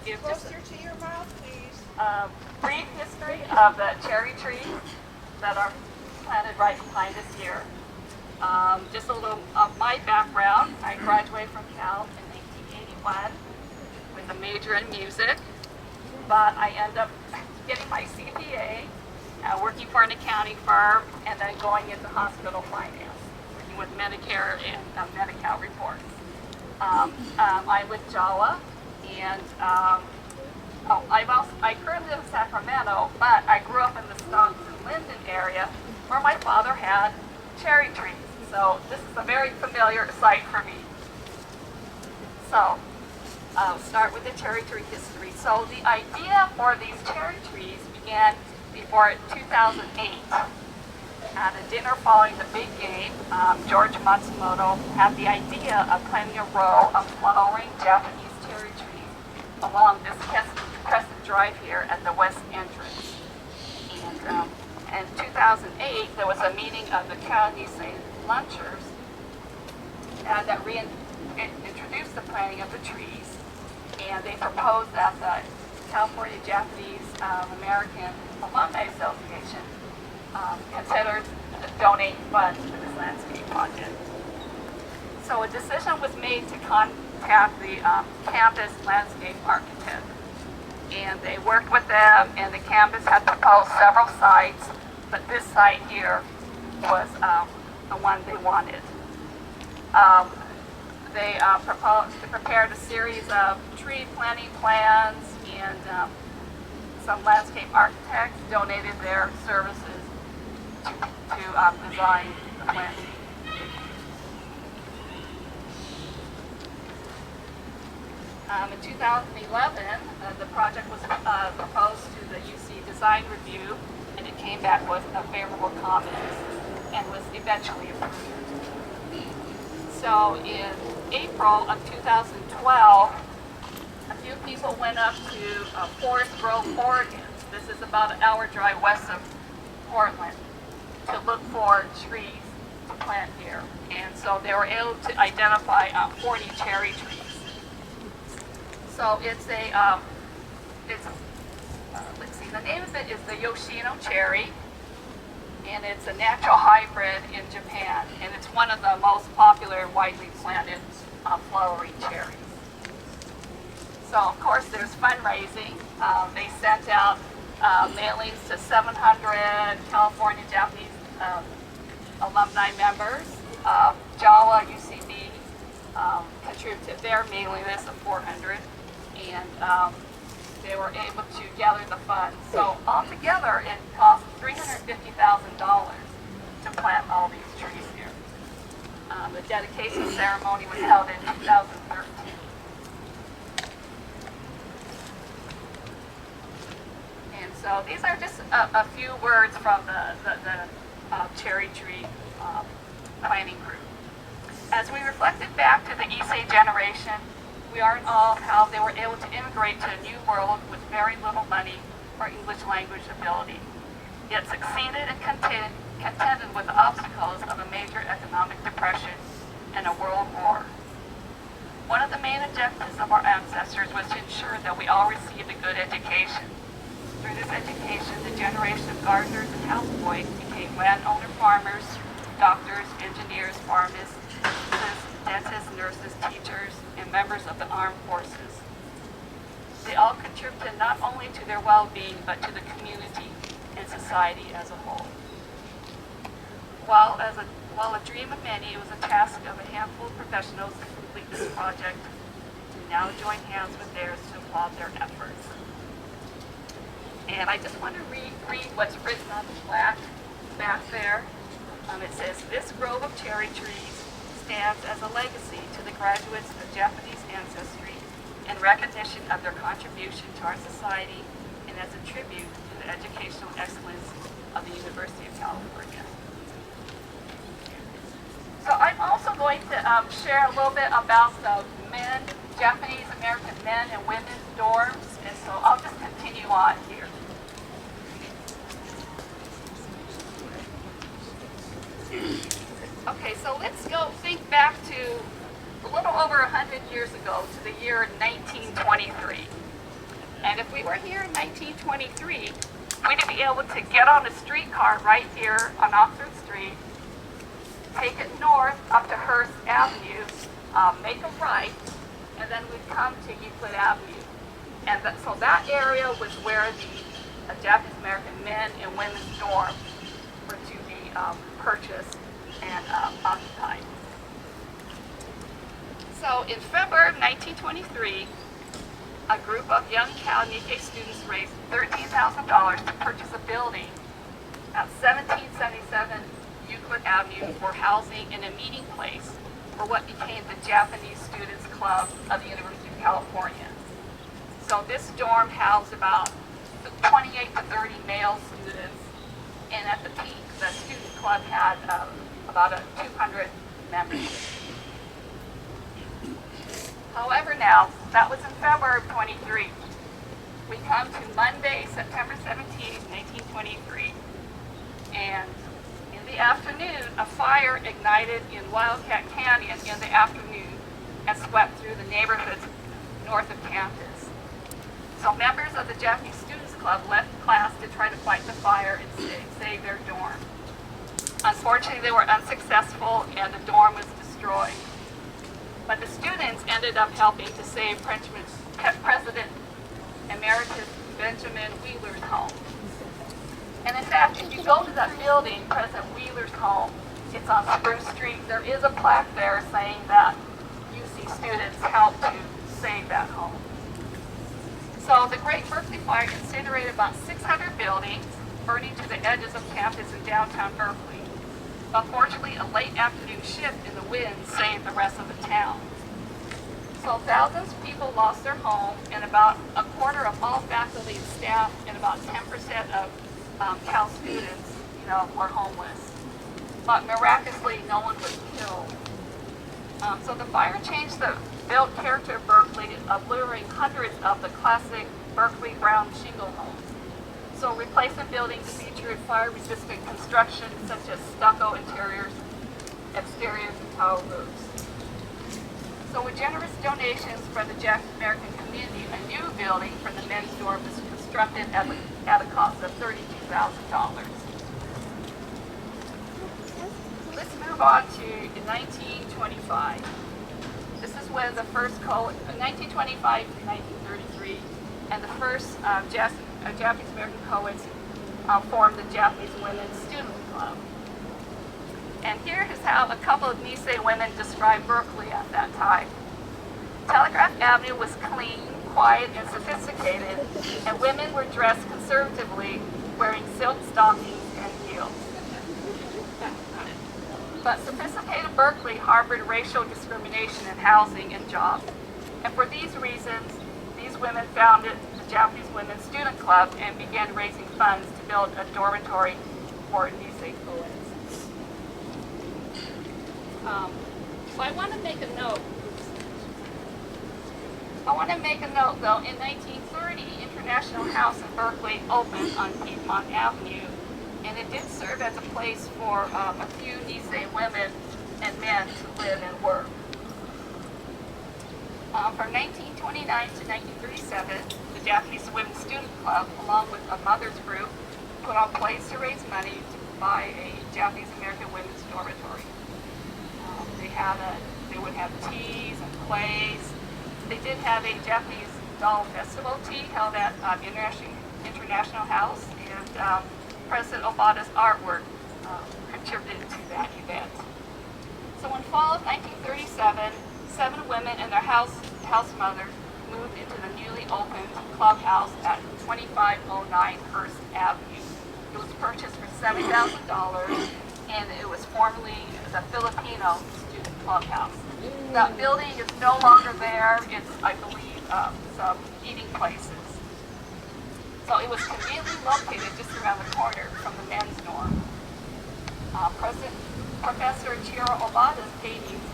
give just Closer to your mouth, please. brief history of the cherry trees that are planted right behind us here. Just a little of my background. I graduated from Cal in 1981 with a major in music, but I ended up getting my CPA, working for an accounting firm, and then going into hospital finance, working with Medicare and Medi-Cal reports. I'm with JAWA, and I currently live in Sacramento, but I grew up in the Stockton-Linden area where my father had cherry trees. So this is a very familiar site for me. So I'll start with the cherry tree history. So the idea for these cherry trees began before 2008. At a dinner following the big game, George Matsumoto had the idea of planting a row of flowering Japanese cherry trees along this crescent drive here at the west entrance. And in 2008, there was a meeting of the J-Sei lunchers that introduced the planting of the trees, and they proposed that the California Japanese American Alumnae Association considered donating funds to this landscape project. So a decision was made to contact the campus landscape architect, and they worked with them, and the campus had proposed several sites, but this site here was the one they wanted. They prepared a series of tree planting plans, and some landscape architects donated their services to design the planting. In 2011, the project was proposed to the UC Design Review, and it came back with a favorable comments and was eventually approved. So in April of 2012, a few people went up to Forest Grove, Oregon. This is about an hour drive west of Portland, to look for trees to plant here. And so they were able to identify 40 cherry trees. So it's let's see, the name of it is the Yoshino cherry, and it's a natural hybrid in Japan, and it's one of the most popular widely planted flowering cherries. So of course there's fundraising. They sent out mailings to 700 California Japanese alumni members. JAWA, UCB contributed their mailing list of 400, and they were able to gather the funds. So altogether, it cost $350,000 to plant all these trees here. The dedication ceremony was held in 2013. And so these are just a few words from the cherry tree planting group. As we reflected back to the J-Sei generation, we are in awe of how they were able to immigrate to a new world with very little money or English language ability, yet succeeded and contended with the obstacles of a major economic depression and a world war. One of the main objectives of our ancestors was to ensure that we all received a good education. Through this education, the generation of gardeners and houseboys became landowner farmers, doctors, engineers, pharmacists, dentists, nurses, teachers, and members of the armed forces. They all contributed not only to their well-being, but to the community and society as a whole. While a dream of many, it was a task of a handful of professionals to complete this project, to now join hands with theirs to applaud their efforts. And I just want to read what's written on the plaque back there. It says, "This grove of cherry trees stands as a legacy to the graduates of Japanese ancestry in recognition of their contribution to our society and as a tribute to the educational excellence of the University of California." So I'm also going to share a little bit about the Japanese American men and women's dorms, and so I'll just continue on here. Okay, so let's go think back to a little over 100 years ago, to the year 1923. were here in 1923, we'd be able to get on a streetcar right here on Oxford Street, take it north up to Hearst Avenue, make a right, and then we'd come to Euclid Avenue. And so that area was where the Japanese American men and women's dorms were to be purchased and occupied. So in February of 1923, a group of young Cal Nikkei students raised $13,000 to purchase a building at 1777 Euclid Avenue for housing and a meeting place for what became the Japanese Students Club of the University of California. So this dorm housed about 28 to 30 male students, and at the peak, the student club had about 200 members. However, now, that was in February of 23. We come to Monday, September 17, 1923, and in the afternoon, a fire ignited in Wildcat Canyon in the afternoon and swept through the neighborhoods north of campus. So members of the Japanese Students Club left class to try to fight the fire and save their dorm. Unfortunately, they were unsuccessful and the dorm was destroyed. But the students ended up helping to save President Emeritus Benjamin Wheeler's home. And in fact, if you go to that building, President Wheeler's home, it's on Spruce Street. There is a plaque there saying that UC students helped to save that home. So the Great Berkeley Fire incinerated about 600 buildings, burning to the edges of campus in downtown Berkeley. Unfortunately, a late afternoon shift in the wind saved the rest of the town. So thousands of people lost their homes, and about a quarter of all faculty and staff and about 10% of Cal students, were homeless. But miraculously, no one was killed. So the fire changed the built character of Berkeley, obliterating hundreds of the classic Berkeley brown shingle homes. So replacement buildings featured fire-resistant construction such as stucco interiors, exteriors, and tile roofs. So with generous donations from the Japanese American community, a new building for the men's dorm was constructed at a cost of $32,000. Let's move on to 1925. This is when the first 1925 to 1933, and the first Japanese American co-eds formed the Japanese Women's Student Club. And here is how a couple of J-Sei women described Berkeley at that time. Telegraph Avenue was clean, quiet, and sophisticated, and women were dressed conservatively, wearing silk stockings and heels. But sophisticated Berkeley harbored racial discrimination in housing and jobs. And for these reasons, these women founded the Japanese Women's Student Club and began raising funds to build a dormitory for J-Sei co-eds. So I want to make a note. Though, in 1930, International House in Berkeley opened on Piedmont Avenue, and it did serve as a place for a few J-Sei women and men to live and work. From 1929 to 1937, the Japanese Women's Student Club, along with a mothers group, put on plays to raise money to buy a Japanese American women's dormitory. They would have teas and plays. They did have a Japanese doll festival tea held at International House, and President Obata's artwork contributed to that event. So in fall of 1937, 7 women and their house mothers moved into the newly opened clubhouse at 2509 Hearst Avenue. It was purchased for $7,000, and it was formerly the Filipino student clubhouse. That building is no longer there. It's, I believe, some eating places. So it was conveniently located just around the corner from the men's dorm. Professor Chiro Obata's paintings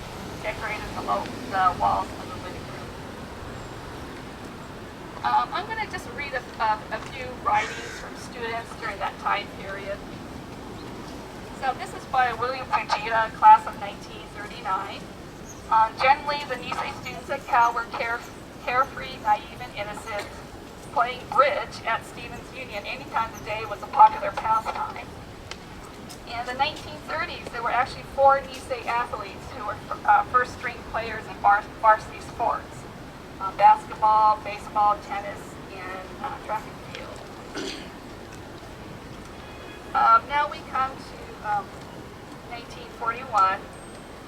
decorated the walls of the living room. I'm going to just read a few writings from students during that time period. So this is by William Fujita, class of 1939. Generally, the J-Sei students at Cal were carefree, naive, and innocent. playing bridge at Stevens Union any time of the day was a popular pastime. In the 1930s, there were actually 4 Nikkei athletes who were first-string players in varsity sports: basketball, baseball, tennis, and track and field. Now we come to 1941,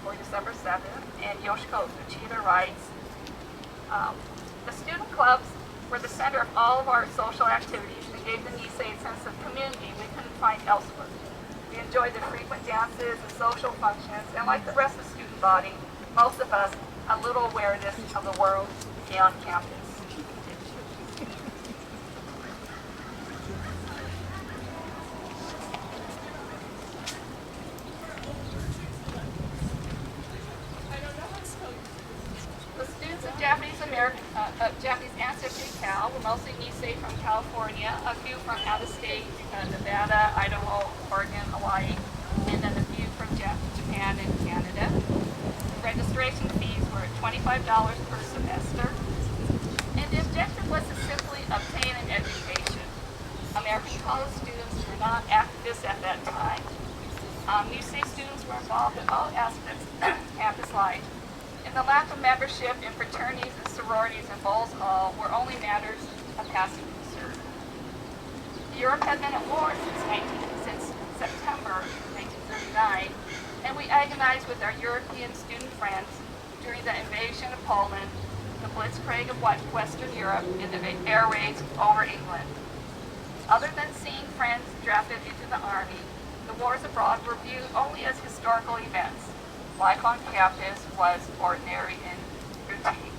or December 7th, and Yoshiko Uchida writes, the student clubs were the center of all of our social activities and gave the Nikkei a sense of community we couldn't find elsewhere. We enjoyed the frequent dances and social functions, and like the rest of the student body, most of us, a little awareness of the world beyond campus. Japanese ancestry Cal were mostly Nikkei from California, a few from out of state, Nevada, Idaho, Oregon, Hawaii, and then a few from Japan and Canada. Registration fees were $25 per semester, and the objective was to simply obtain an education. American college students were not activists at that time. Nikkei students were involved in all aspects of campus life. And the lack of membership in fraternities and sororities in Bowles Hall were only matters of passing concern. Europe had been at war since September 1939, and we agonized with our European student friends during the invasion of Poland, the blitzkrieg of Western Europe, and the air raids over England. Other than seeing friends drafted into the army, the wars abroad were viewed only as historical events. Life on campus was ordinary and routine.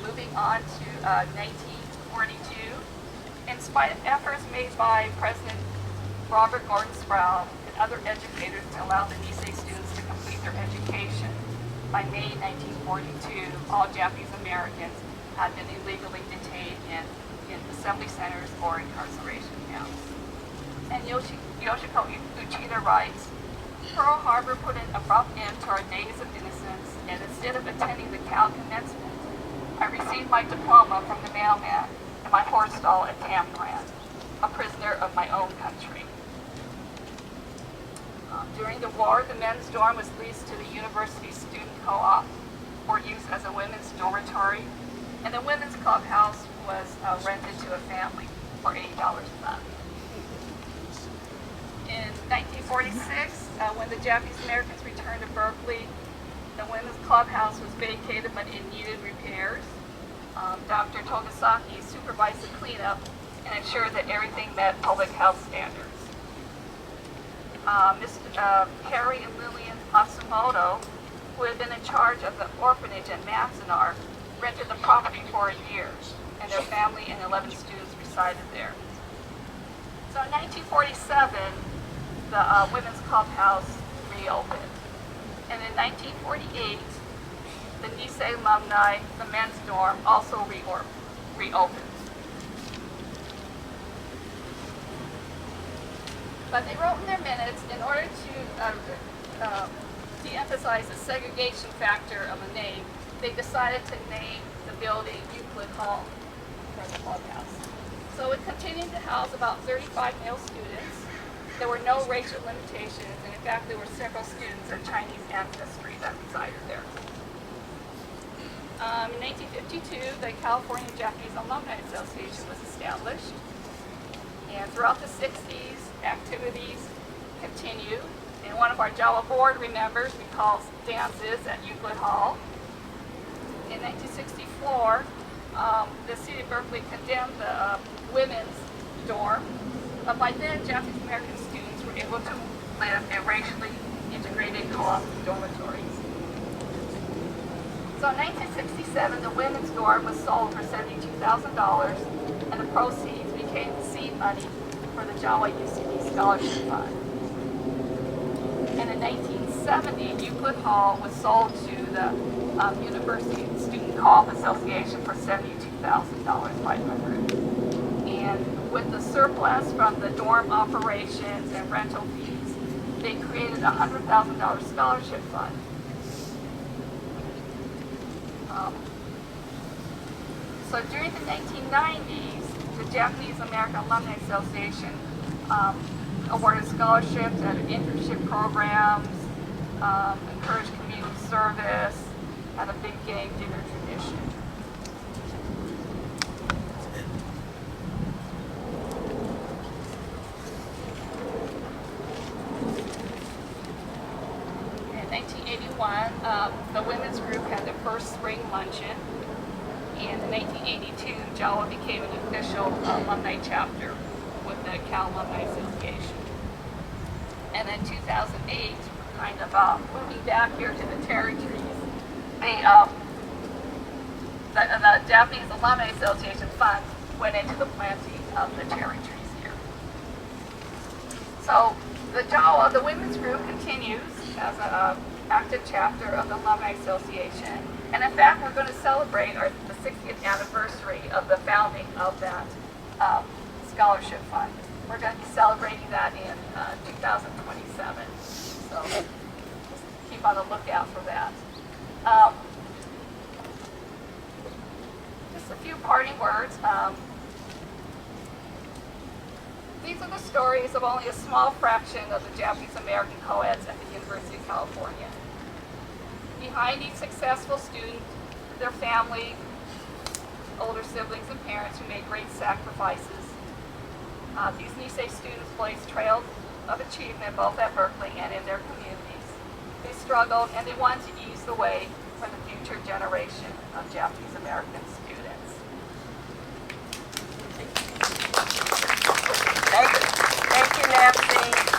Moving on to 1942, in spite of efforts made by President Robert Gordon Sproul and other educators to allow the Nikkei students to complete their education, by May 1942, all Japanese Americans had been illegally detained in assembly centers or incarceration camps. And Yoshiko Uchida writes, Pearl Harbor put an abrupt end to our days of innocence, and instead of attending the Cal commencement, I received my diploma from the mailman in my horse stall at Camp-Grant, a prisoner of my own country. During the war, the men's dorm was leased to the university student co-op for use as a women's dormitory, and the women's clubhouse was rented to a family for $80 a month. In 1946, when the Japanese Americans returned to Berkeley, the women's clubhouse was vacated but it needed repairs. Dr. Togasaki supervised the cleanup and ensured that everything met public health standards. Harry and Lillian Matsumoto, who had been in charge of the orphanage at Manzanar, rented the property for a year, and their family and 11 students resided there. So in 1947, the women's clubhouse reopened. And in 1948, the J-Sei Alumnae, the men's dorm, also reopened. But they wrote in their minutes, in order to de-emphasize the segregation factor of the name, they decided to name the building Euclid Hall for the clubhouse. So it continued to house about 35 male students. There were no racial limitations, and in fact, there were several students of Chinese ancestry that resided there. In 1952, the California Japanese Alumni Association was established, and throughout the 60s, activities continued. And one of our Java board members recalls dances at Euclid Hall. In 1964, the city of Berkeley condemned the women's dorm, but by then, Japanese American students were able to live in racially integrated co-op dormitories. So in 1967, the women's dorm was sold for $72,000, and the proceeds became the seed money for the Java UCD Scholarship Fund. And in 1970, Euclid Hall was sold to the University Student Co-op Association for $72,500. And with the surplus from the dorm operations and rental fees, they created a $100,000 scholarship fund. So during the 1990s, the Japanese American Alumni Association awarded scholarships and internship programs, encouraged community service, had a big game dinner tradition. In 1981, the women's group had their first spring luncheon. And in 1982, JAWA became an official alumni chapter with the Cal Alumni Association. And in 2008, kind of moving back here to the territories, the Japanese Alumni Association funds went into the planting of the cherry trees here. So the JAWA, the women's group, continues as an active chapter of the Alumni Association. And in fact, we're going to celebrate the 60th anniversary of the founding of that scholarship fund. We're going to be celebrating that in 2027. So just keep on the lookout for that. Just a few parting words. These are the stories of only a small fraction of the Japanese American co-eds at the University of California. Behind each successful student, their family, older siblings, and parents who made great sacrifices. These Nikkei students blazed trails of achievement both at Berkeley and in their communities. They struggled and they wanted to ease the way for the future generation of Japanese American students. Thank you, Nancy.